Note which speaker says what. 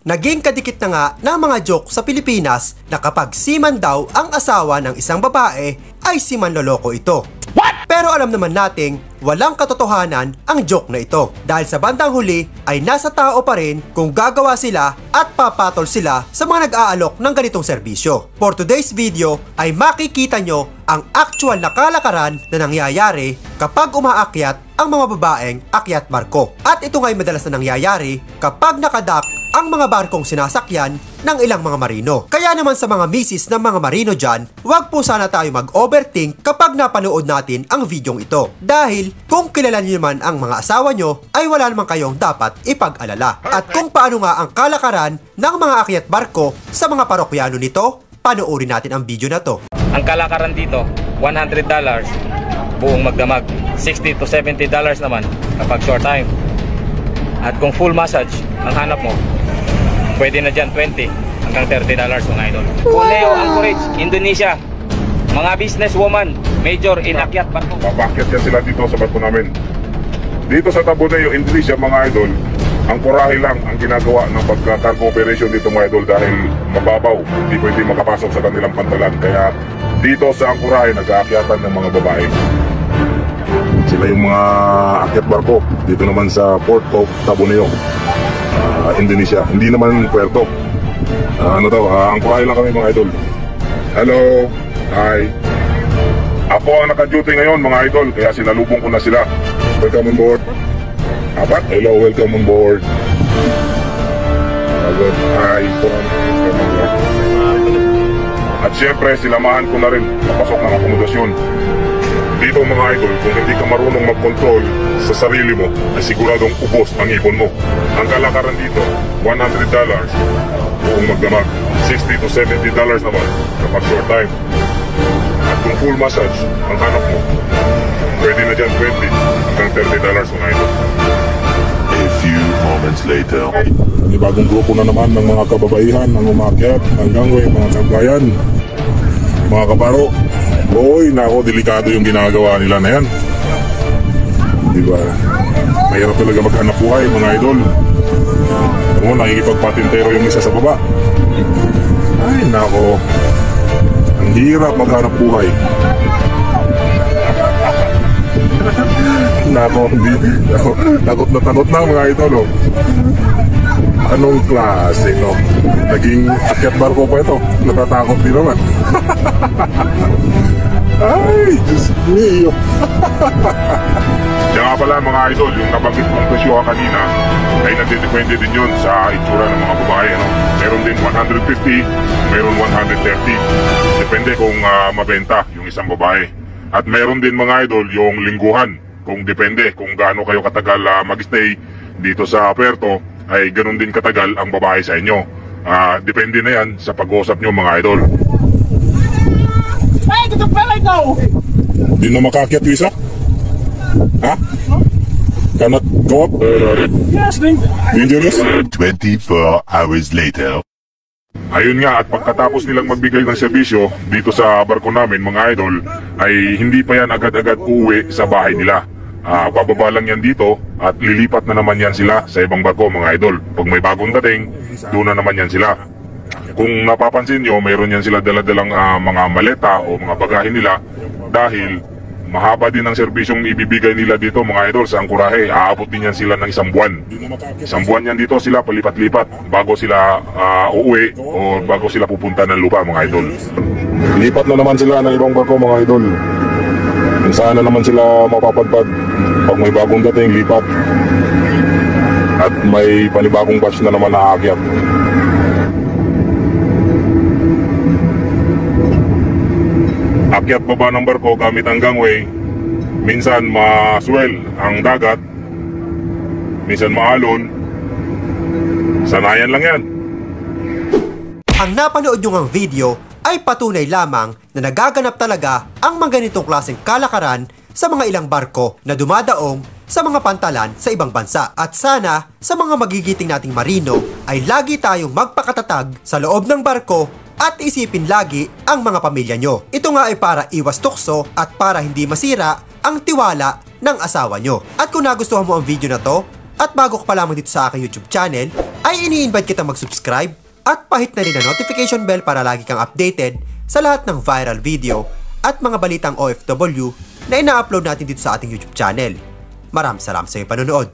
Speaker 1: Naging kadikit na nga ng mga joke sa Pilipinas na kapag seaman daw ang asawa ng isang babae ay si manloloko ito. Pero alam naman nating walang katotohanan ang joke na ito dahil sa bandang huli ay nasa tao pa rin kung gagawa sila at papatol sila sa mga nag-aalok ng ganitong serbisyo. For today's video ay makikita nyo ang actual na kalakaran na nangyayari kapag umaakyat ang mga babaeng akyat barko. At ito nga'y madalas na nangyayari kapag nakadak ang mga barkong sinasakyan ng ilang mga marino. Kaya naman sa mga misis ng mga marino dyan, huwag po sana tayo mag-overthink kapag napanood natin ang videong ito. Dahil kung kilala niyo naman ang mga asawa nyo, ay wala naman kayong dapat ipag-alala. At kung paano nga ang kalakaran ng mga akyat barko sa mga parokyano nito, panoorin natin ang video na to.
Speaker 2: Ang kalakaran dito, $100 buong magdamag. $60 to $70 naman kapag short time. At kung full massage ang hanap mo, pwede na dyan $20 hanggang $30 mga idol. Cuneo Anchorage, Indonesia. Mga businesswoman, major in akyat barko.
Speaker 3: Papakyat yan sila dito sa barko namin. Dito sa Tabuneo, Indonesia mga idol, ang kurahe lang ang ginagawa ng pagka-cargo operation dito mga idol dahil mababaw. Hindi pwede makapasok sa kanilang pantalan. Kaya dito sa Angkurahe, nag-aakyatan ng mga babae. Sila yung mga akyat barko dito naman sa Port of Tabuneo, Indonesia. Hindi naman puerto. Angkurahe lang kami mga idol. Hello, hi. Ako ang naka-duty ngayon mga idol, kaya sinalubong ko na sila. Welcome on board. Apat, hello, welcome on board. Hi, at syempre, sinamahan ko na rin papasok ng akomodasyon. Dito mga idol, kung hindi ka marunong mag-control sa sarili mo, ay siguradong ubos ang ipon mo. Ang kalakaran dito, $100 buong magdamag. $60 to $70 naman kapag short time. At kung full massage ang hanap mo, pwede na dyan $20 hanggang $30 mga idol.
Speaker 4: A few moments later.
Speaker 3: May bagong grupo na naman ng mga kababaihan ang umakyat ng gangway, mga kabayan, mga kabaro. Boy, nako, delikado yung ginagawa nila na yan. Diba? Mahirap talaga maghanap buhay mga idol. Ano, nakikipagpatintero yung isa sa baba. Ay, nako, ang hirap maghanap buhay. Nako, takot na mga idol, oh. Anong klase, no? Naging akyat barko pa ito. Natatakot din naman. Ay, Diyos mio. Yan nga pala mga idol, yung nabanggit kong presyo kanina ay nagdidepende din yun sa itsura ng mga babae, no? Meron din 150, meron 130. Depende kung mabenta yung isang babae. At meron din mga idol yung lingguhan. Kung depende kung gaano kayo katagal mag-stay dito sa puerto, ay ganun din katagal ang babae sa inyo. Depende na yan sa pag-uusap nyo mga idol.
Speaker 5: Hey, get the fella go!
Speaker 3: Di na makakyat yung isa? Ha? Cannot go up?
Speaker 5: Yes,
Speaker 3: Dangerous?
Speaker 4: 24 hours later.
Speaker 3: Ayun nga, at pagkatapos nilang magbigay ng serbisyo dito sa barko namin mga idol, ay hindi pa yan agad-agad uuwi sa bahay nila. Bababa lang yan dito at lilipat na naman yan sila sa ibang barko mga idol. Pag may bagong dating, doon na naman yan sila. Kung napapansin nyo, mayroon yan sila daladalang mga maleta o mga bagahe nila dahil mahaba din ang serbisyong ibibigay nila dito mga idol sa Angkurahe. Aabot din yan sila ng isang buwan. Isang buwan yan dito sila palipat-lipat bago sila uuwi o bago sila pupunta ng lupa mga idol. Lipat na naman sila ng ibang barko mga idol. Kung saan na naman sila mapapadpad pag may bagong dating lipat. At may panibagong batch na naman naakyat. Akyat baba ng barko gamit ang gangway. Minsan maswell ang dagat, minsan maalon. Sanayan lang yan.
Speaker 1: Ang napanood nyo ngang video ay patunay lamang na nagaganap talaga ang mga ganitong klaseng kalakaran sa mga ilang barko na dumadaong sa mga pantalan sa ibang bansa. At sana sa mga magigiting nating marino ay lagi tayong magpakatatag sa loob ng barko at isipin lagi ang mga pamilya nyo. Ito nga ay para iwas tukso at para hindi masira ang tiwala ng asawa nyo. At kung nagustuhan mo ang video na to at bago ka pa lamang dito sa aking YouTube channel, ay ini-invite kita mag-subscribe at pahit na rin ang notification bell para lagi kang updated sa lahat ng viral video at mga balitang OFW na ina-upload natin dito sa ating YouTube channel. Maraming salamat sa iyong panonood.